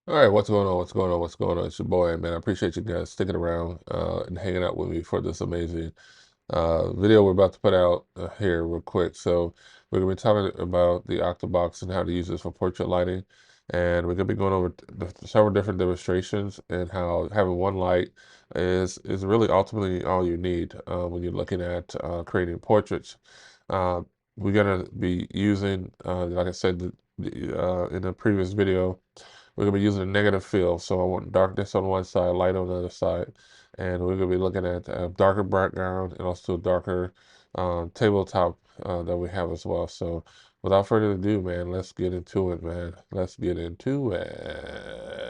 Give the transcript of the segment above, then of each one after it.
All right, what's going on? What's going on? What's going on? It's your boy, man. I appreciate you guys sticking around and hanging out with me for this amazing video we're about to put out here real quick. So we're gonna be talking about the OCTABOX and how to use this for portrait lighting, and we're gonna be going over several different demonstrations and how having one light is really ultimately all you need when you're looking at creating portraits. Uh, we're gonna be using, like I said, in the previous video. We're gonna be using a negative field, so I want darkness on one side, light on the other side, and we're gonna be looking at a darker background and also a darker tabletop that we have as well. So without further ado, man, let's get into it, man. Let's get into it.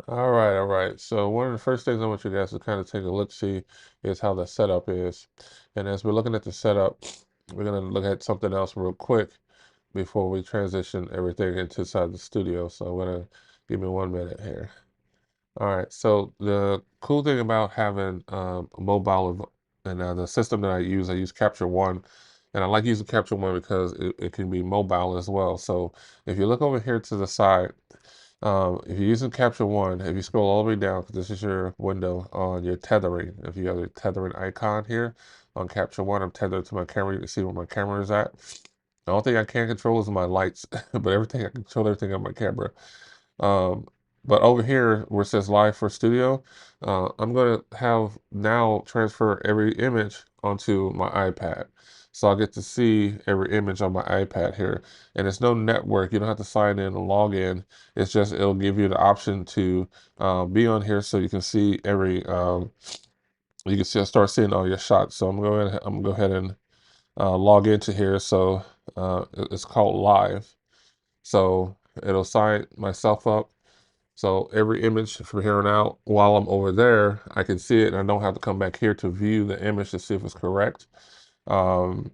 All right, all right. So one of the first things I want you guys to kind of take a look see is how the setup is. And as we're looking at the setup, we're gonna look at something else real quick before we transition everything into inside the studio. So I'm gonna give me 1 minute here. All right. So the cool thing about having mobile and the system that I use Capture One, and I like using Capture One because it can be mobile as well. So if you look over here to the side, if you're using Capture One, if you scroll all the way down, because this is your window on your tethering. If you have the tethering icon here on Capture One, I'm tethered to my camera. You can see where my camera is at. The only thing I can't control is my lights, but everything I control everything on my camera. Um, but over here where it says live for studio, I'm going to have now transfer every image onto my iPad. So I'll get to see every image on my iPad here. And it's no network. You don't have to sign in and log in. It's just, it'll give you the option to be on here so you can see every, you can see, start seeing all your shots. So I'm going to go ahead and log into here. So it's called live. So it'll sign myself up. So every image from here on out, while I'm over there, I can see it and I don't have to come back here to view the image to see if it's correct. Um,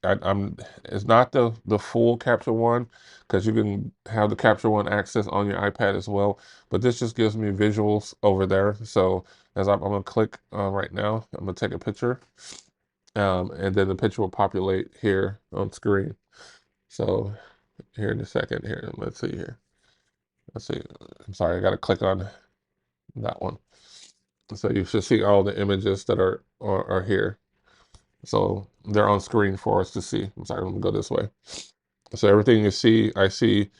I'm it's not the full Capture One because you can have the Capture One access on your iPad as well, but this just gives me visuals over there. So as I'm gonna click right now, I'm gonna take a picture, and then the picture will populate here on screen. So here in a second here, let's see here. Let's see. I'm sorry, I got to click on that one. So you should see all the images that are here. So they're on screen for us to see. I'm sorry, I'm gonna go this way. So everything you see, I see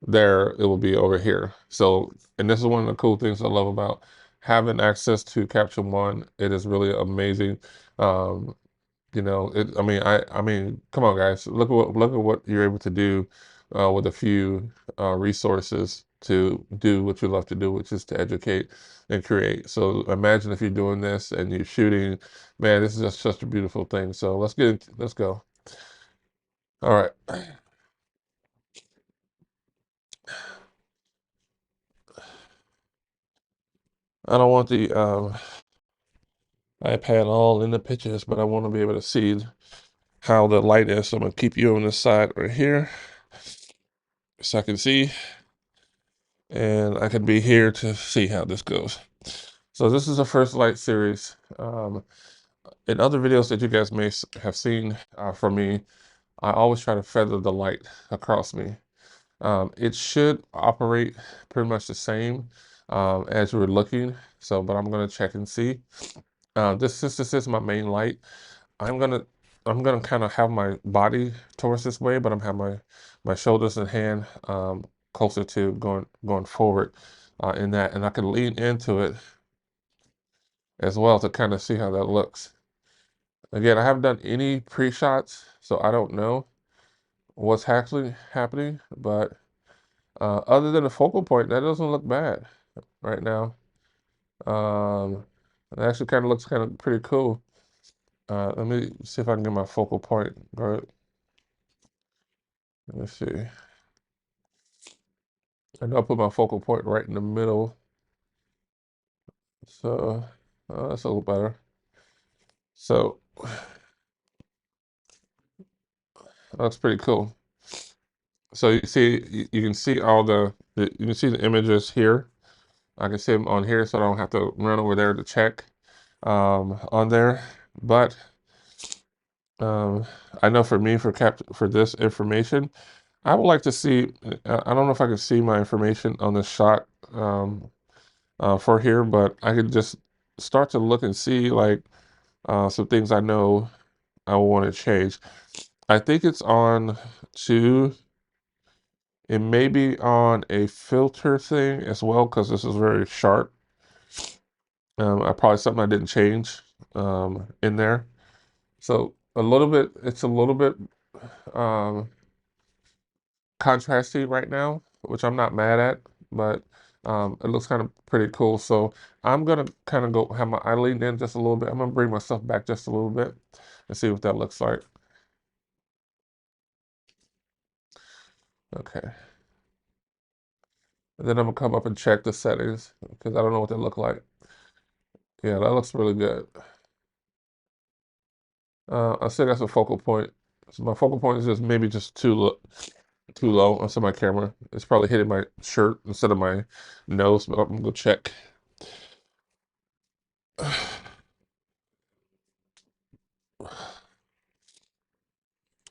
there, it will be over here. So, and this is one of the cool things I love about having access to Capture One. It is really amazing. Um, I mean, come on, guys, look at what you're able to do with a few resources to do what you love to do, which is to educate and create. So imagine if you're doing this and you're shooting, man, this is just such a beautiful thing. So let's go. All right. I don't want the iPad all in the pictures, but I want to be able to see how the light is. So I'm gonna keep you on this side right here, so I can see, and I can be here to see how this goes. So this is the first light series. In other videos that you guys may have seen from me, I always try to feather the light across me. It should operate pretty much the same as we're looking. So, but I'm gonna check and see. Since this is my main light, I'm gonna I'm gonna kind of have my body towards this way, but I'm have my shoulders and hand closer to going forward in that, and I can lean into it as well to kind of see how that looks. Again, I haven't done any pre-shots, so I don't know what's actually happening, but other than the focal point, that doesn't look bad right now. Um, it actually kind of looks kind of pretty cool. Let me see if I can get my focal point. Right. Let me see. I know I put my focal point right in the middle. So that's a little better. So that's pretty cool. So you see, you can see all you can see the images here. I can see them on here, so I don't have to run over there to check on there. But um, I know for me, for this information, I would like to see. I don't know if I can see my information on the shot for here, but I could just start to look and see like some things I know I want to change. I think it's on to. It may be on a filter thing as well because this is very sharp. I probably something I didn't change in there. So a little bit, it's a little bit um, contrasty right now, which I'm not mad at, but it looks kind of pretty cool. So I'm gonna kind of go have my eye leaned in just a little bit. I'm gonna bring myself back just a little bit and see what that looks like. Okay. And then I'm gonna come up and check the settings because I don't know what they look like. Yeah, that looks really good. I say that's a focal point. So my focal point is just maybe just too low on some of my camera. It's probably hitting my shirt instead of my nose, but I'm gonna go check.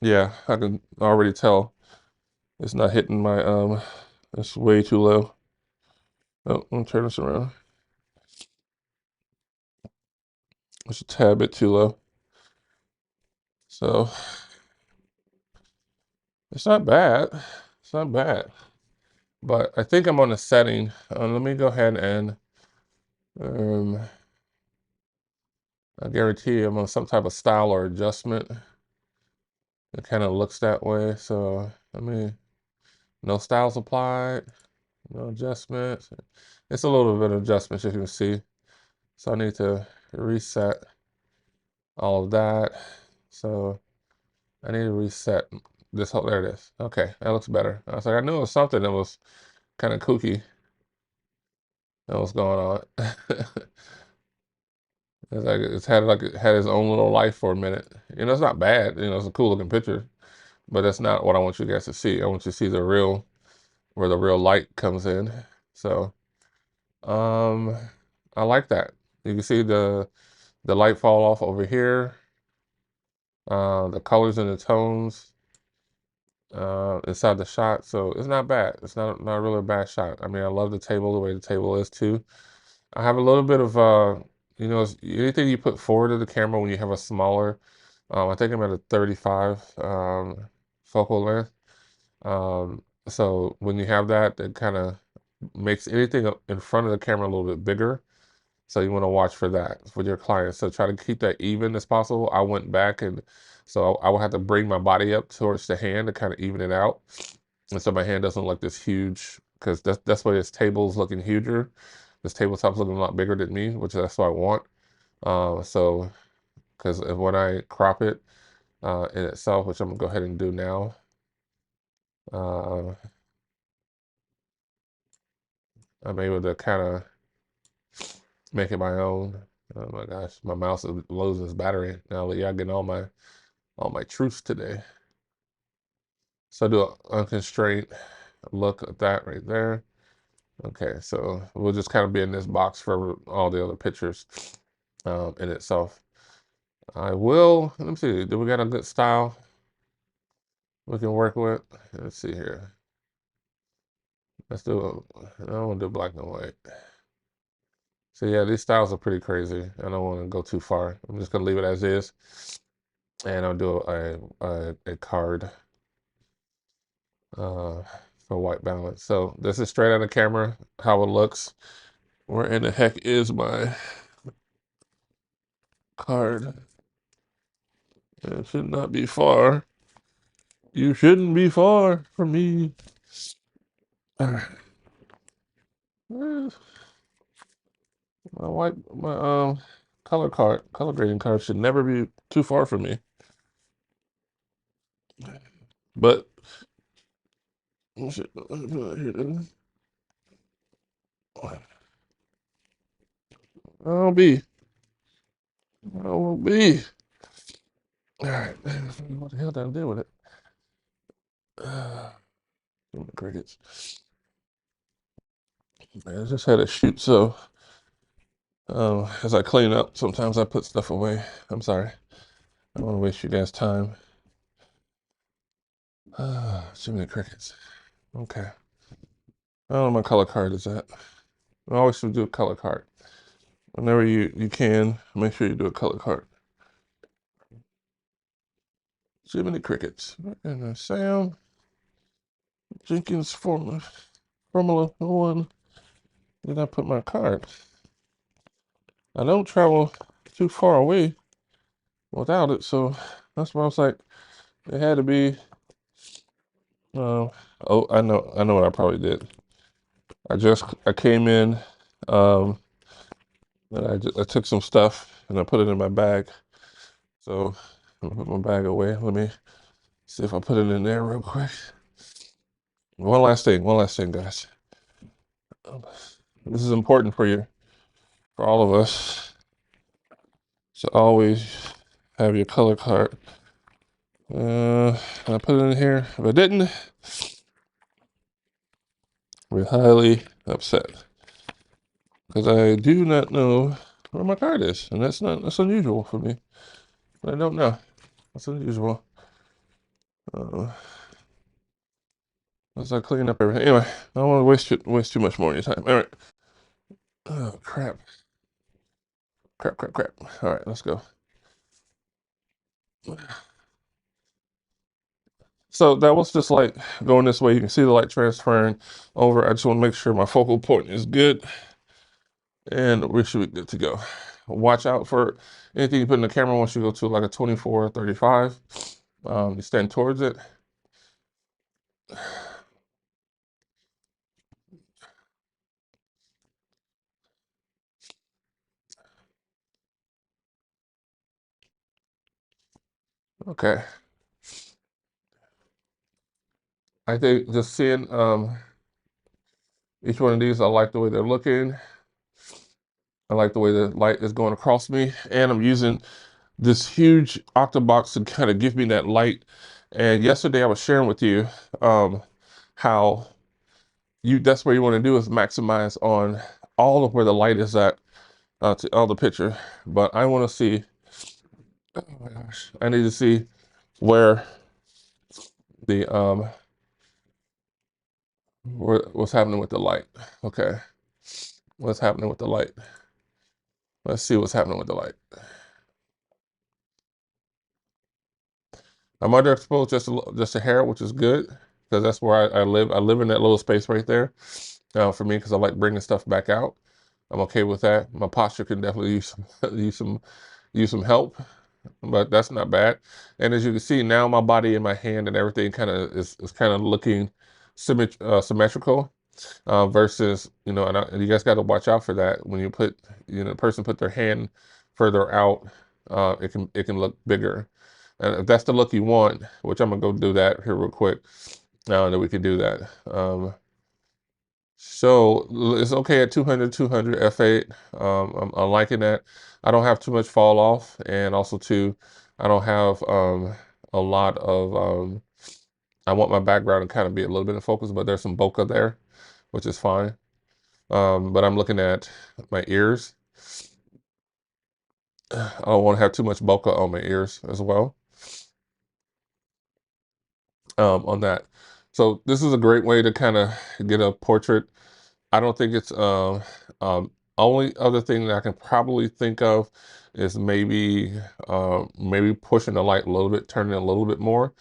Yeah, I can already tell it's not hitting my it's way too low. Oh, I'm gonna turn this around. It's a tad bit too low. So it's not bad. It's not bad. But I think I'm on a setting. Let me go ahead and um I guarantee I'm on some type of style or adjustment. It kind of looks that way. So let me, no styles applied, no adjustments. It's a little bit of adjustments you can see. So I need to reset all of that. So I need to reset this whole, there it is. Okay, that looks better. I was like, I knew it was something that was kind of kooky that was going on. It's like it had its own little life for a minute. You know, it's not bad. You know, it's a cool looking picture, but that's not what I want you guys to see. I want you to see the real, where the real light comes in. So, um, I like that. You can see the light fall off over here. The colors and the tones inside the shot. So it's not bad. It's not really a bad shot. I mean, I love the table, the way the table is too. I have a little bit of you know, anything you put forward of the camera when you have a smaller, I think I'm at a 35 focal length. So when you have that, it kind of makes anything up in front of the camera a little bit bigger. So you want to watch for that with your clients. So try to keep that even as possible. I went back and so I would have to bring my body up towards the hand to kind of even it out. And so my hand doesn't look this huge because that's why this table's looking huger. This tabletop's looking a lot bigger than me, which that's what I want. So because when I crop it in itself, which I'm gonna go ahead and do now, uh, I'm able to kind of make it my own. Oh my gosh, my mouse is losing its battery now. Y'all getting all my truths today. So do an unconstrained look at that right there. Okay, so we'll just kind of be in this box for all the other pictures in itself. I will, let me see, do we got a good style we can work with? Let's see here. Let's do, I don't want to do black and white. So yeah, these styles are pretty crazy. I don't want to go too far. I'm just gonna leave it as is. And I'll do a card uh, for white balance. So this is straight on the camera, how it looks. Where in the heck is my card? It should not be far. You shouldn't be far from me. Alright. Where's my color grading card should never be too far from me. But I'll be. I will be. All right. What the hell did I do with it? Crickets. I just had a shoot, so as I clean up, sometimes I put stuff away. I'm sorry. I don't want to waste you guys' time. Too many crickets. Okay. I don't know where my color card is at. I always should do a color card. Whenever you can, make sure you do a color card. Too many crickets. And Sam Jenkins Formula 1. Did I put my card? I don't travel too far away without it, so that's why I was like, it had to be. Oh, I know what I probably did. I came in, um, and I took some stuff and I put it in my bag. So I'm gonna put my bag away. Let me see if I put it in there real quick. One last thing, guys. This is important for you, for all of us, to always have your color card. I put it in here. If I didn't, we're highly upset because I do not know where my card is, and that's unusual for me. I don't know. That's unusual. As I clean up everything. Anyway, I don't want to waste too much more of your time. All right. Oh crap. Crap. All right, let's go. So that was just like going this way. You can see the light transferring over. I just want to make sure my focal point is good, and we should be good to go. Watch out for anything you put in the camera once you go to like a 24 or 35. You stand towards it. Okay. I think just seeing each one of these, I like the way they're looking. I like the way the light is going across me, and I'm using this huge OCTABOX to kind of give me that light. And yesterday I was sharing with you how that's where you want to do is maximize on all of where the light is at to all the picture. But I want to see, oh my gosh, I need to see where the what's happening with the light. Okay, what's happening with the light? Let's see what's happening with the light. I'm underexposed just a hair, which is good because that's where I live. I live in that little space right there. For me, because I like bringing stuff back out. I'm okay with that. My posture can definitely use use some help, but that's not bad. And as you can see now, my body and my hand and everything kind of is kind of looking symmetrical versus and you guys got to watch out for that when you put the person put their hand further out. It can look bigger. And if that's the look you want, which I'm gonna go do that here real quick, now that we can do that. So it's okay at 200, f8. I'm liking that. I don't have too much fall off, and also too, I don't have a lot of. I want my background to kind of be a little bit in focus, but there's some bokeh there, which is fine. But I'm looking at my ears. I don't want to have too much bokeh on my ears as well. On that, so this is a great way to kind of get a portrait. I don't think it's only other thing that I can probably think of is maybe pushing the light a little bit, turning it a little bit more,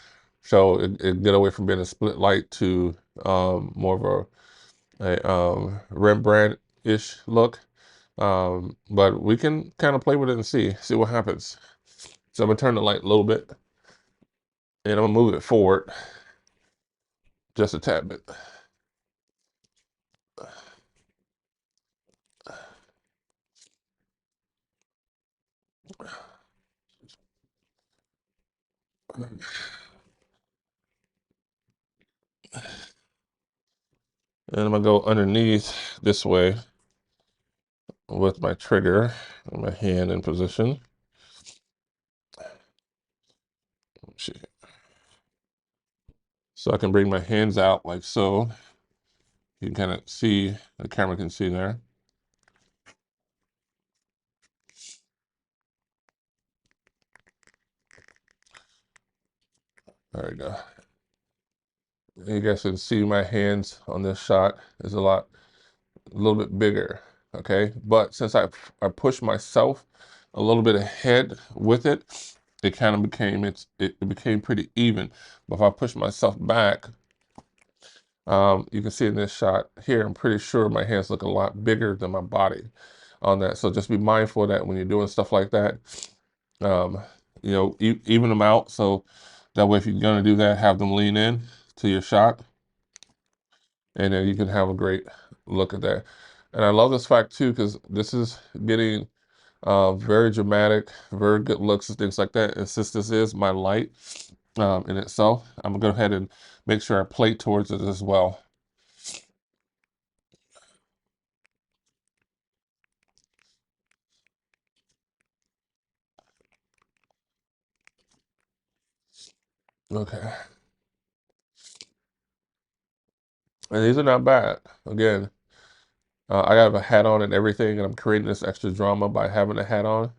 so it get away from being a split light to more of a Rembrandt-ish look. But we can kind of play with it and see what happens. So I'm gonna turn the light a little bit, and I'm gonna move it forward just a tad bit. And I'm gonna go underneath this way with my trigger and my hand in position. So I can bring my hands out like so. You can kind of see, the camera can see there. There we go. You guys can see my hands on this shot is a little bit bigger, okay? But since I pushed myself a little bit ahead with it, it kind of became, it became pretty even. But if I push myself back, you can see in this shot here, I'm pretty sure my hands look a lot bigger than my body on that. So just be mindful of that when you're doing stuff like that. Um, you know, even them out. So that way, if you're gonna do that, have them lean in to your shot, and then you can have a great look at that. And I love this fact too, because this is getting very dramatic, very good looks and things like that. And since this is my light in itself, I'm gonna go ahead and make sure I play towards it as well. Okay. And these are not bad. Again, I have a hat on and everything, and I'm creating this extra drama by having a hat on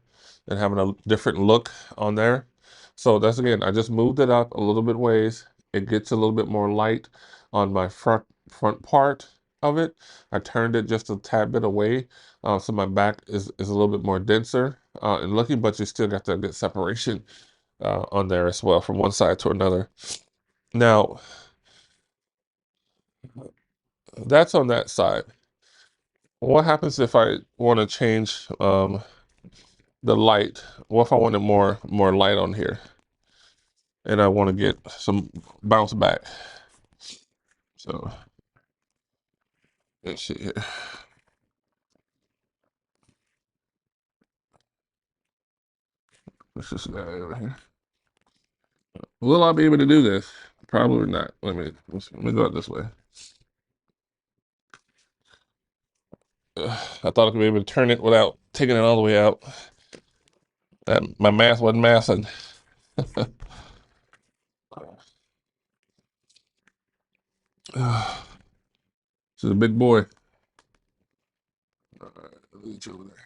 and having a different look on there. So that's, again, I just moved it up a little bit ways. It gets a little bit more light on my front part of it. I turned it just a tad bit away, so my back is a little bit more denser and looking, but you still got that good separation on there as well from one side to another. Now, that's on that side. What happens if I want to change the light? What if I wanted more light on here and I want to get some bounce back? So let's see here. What's this guy over here? Will I be able to do this? Probably not. Let me go out this way. I thought I could be able to turn it without taking it all the way out. My math wasn't mathing. This is a big boy. All right, reach over there.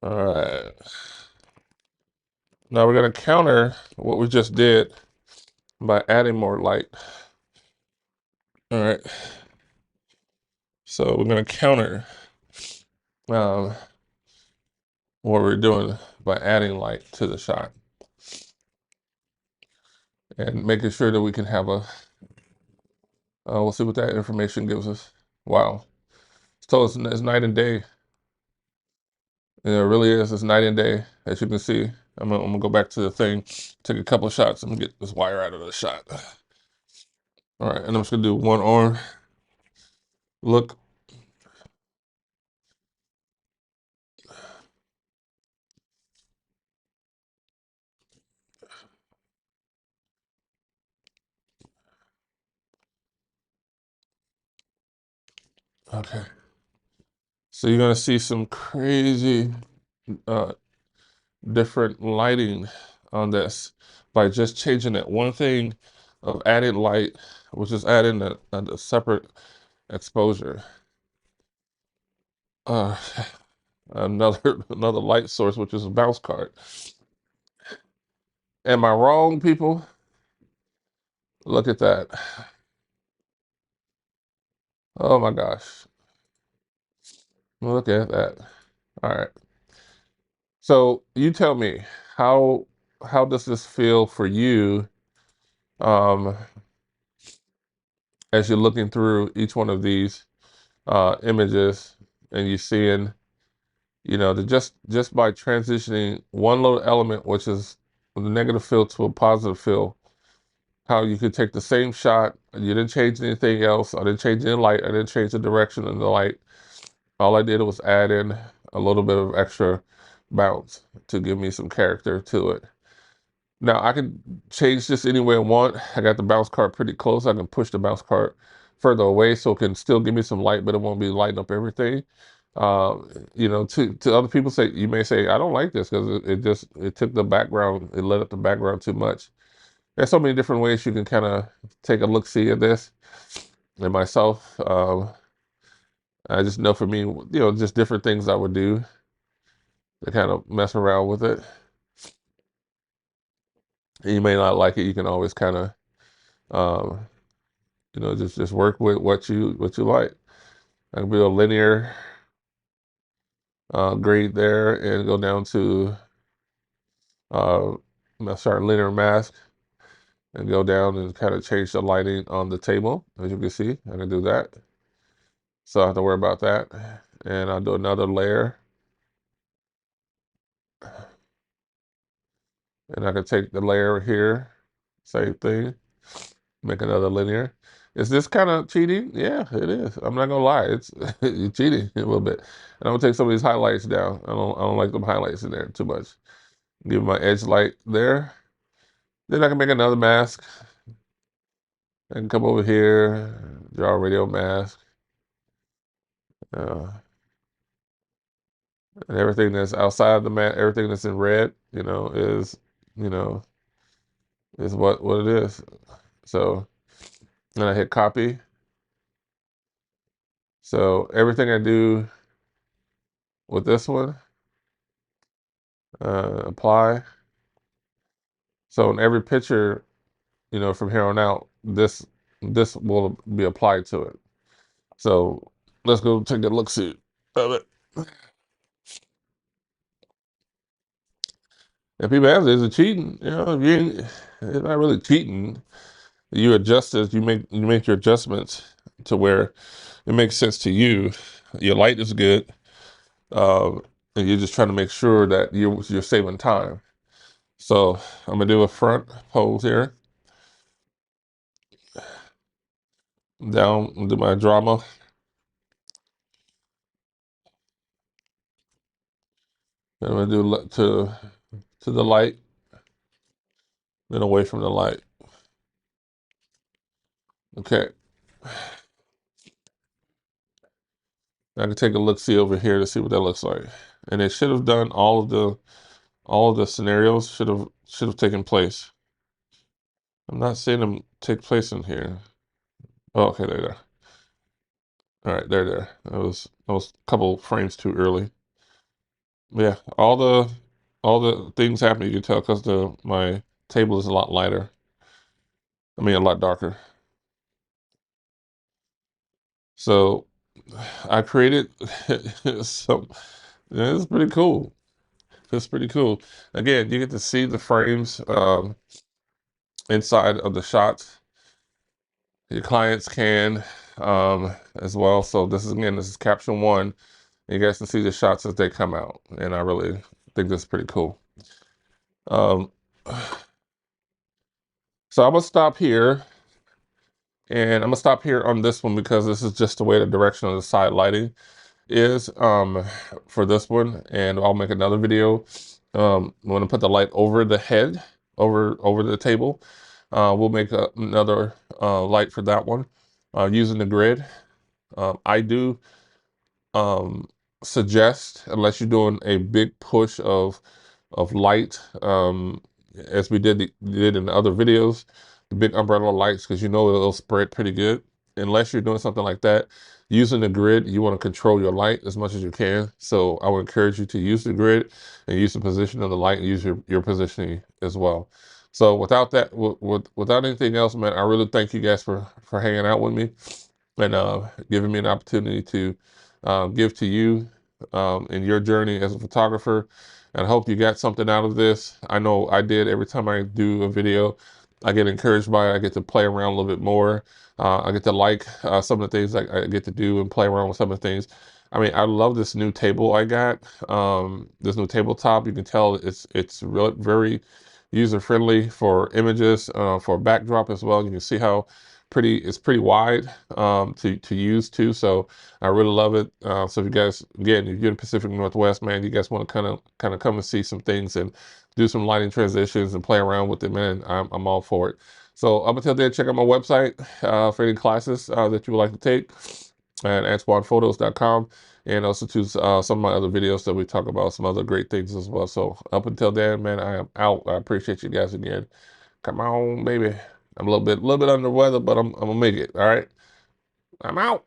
All right. Now we're going to counter what we just did by adding more light. All right. So we're going to counter what we're doing by adding light to the shot and making sure that we can have a, we'll see what that information gives us. Wow. So it's night and day. And it really is. It's night and day, as you can see. I'm gonna go back to the thing, take a couple of shots. I'm gonna get this wire out of the shot. All right, and I'm just gonna do one arm. Look. Okay. So you're gonna see some crazy uh, different lighting on this by just changing that one thing of added light, which is adding a separate exposure. Uh, another light source, which is a bounce card. Am I wrong, people? Look at that. Oh my gosh. Look at that. All right. So you tell me, how how does this feel for you um, as you're looking through each one of these images and you're seeing, you know, just by transitioning one little element, which is the negative field to a positive field, how you could take the same shot and you didn't change anything else. I didn't change any light. I didn't change the direction of the light. All I did was add in a little bit of extra bounce to give me some character to it. Now I can change this any way I want. I got the bounce card pretty close. I can push the bounce card further away so it can still give me some light, but it won't be lighting up everything. Uh, you know, to other people say, you may say, I don't like this because it took the background, it lit up the background too much. There's so many different ways you can kind of take a look-see at this. And myself, I just know for me, you know, just different things I would do to kind of mess around with it. And you may not like it. You can always kind of, um, you know, just work with what you like. I can do a linear grade there and go down to start linear mask and go down and kind of change the lighting on the table. As you can see, I can do that. So I don't have to worry about that. And I'll do another layer. And I can take the layer here, same thing, make another linear. Is this kind of cheating? Yeah, it is. I'm not gonna lie, it's you're cheating a little bit. And I'm gonna take some of these highlights down. I don't like them highlights in there too much. Give my edge light there. Then I can make another mask. I can come over here, draw a radial mask. Uh, and everything that's outside the mat, everything that's in red, you know, is what it is. So then I hit copy. So everything I do with this one, apply. So in every picture, you know, from here on out, this will be applied to it. So let's go take a look see of it. And people ask, is it cheating? You know, if you ain't, it's not really cheating. You adjust as you make your adjustments to where it makes sense to you. Your light is good, and you're just trying to make sure that you're saving time. So I'm gonna do a front pose here. Down, do my drama. Then I'm gonna do to the light, then away from the light. Okay. I can take a look see over here to see what that looks like. And it should have done all of the scenarios should have taken place. I'm not seeing them take place in here. Oh, okay, there. All right, there. That was a couple frames too early. Yeah, all the things happening, you can tell because my table is a lot lighter. I mean, a lot darker. So I created some. Yeah, it's pretty cool. It's pretty cool. Again, you get to see the frames inside of the shots. Your clients can as well. So this is caption one. You guys can see the shots as they come out, and I really think that's pretty cool. Um, so I'm gonna stop here, and I'm gonna stop here on this one because this is just the way the direction of the side lighting is for this one, and I'll make another video. I'm gonna put the light over the head, over the table. We'll make another light for that one using the grid. I do um, suggest, unless you're doing a big push of light, as we did in the other videos, the big umbrella lights, because you know it'll spread pretty good. Unless you're doing something like that, using the grid, you want to control your light as much as you can. So I would encourage you to use the grid and use the position of the light and use your positioning as well. So without that, without anything else, man, I really thank you guys for hanging out with me and giving me an opportunity to give to you in your journey as a photographer. And I hope you got something out of this. I know I did. Every time I do a video, I get encouraged by it. I get to play around a little bit more. I get to like some of the things I get to do and play around with some of the things. I mean, I love this new table I got. This new tabletop. You can tell it's really very user friendly for images, for backdrop as well. You can see how it's pretty wide to use too. So I really love it. So if you guys, again, if you're in the Pacific Northwest, man, you guys want to kind of come and see some things and do some lighting transitions and play around with it, man, I'm all for it. So up until then, check out my website for any classes that you would like to take at antwyonephotos.com, and also to some of my other videos that we talk about some other great things as well. So up until then, man, I am out. I appreciate you guys again. Come on, baby. I'm a little bit under the weather, but I'm gonna make it. All right. I'm out.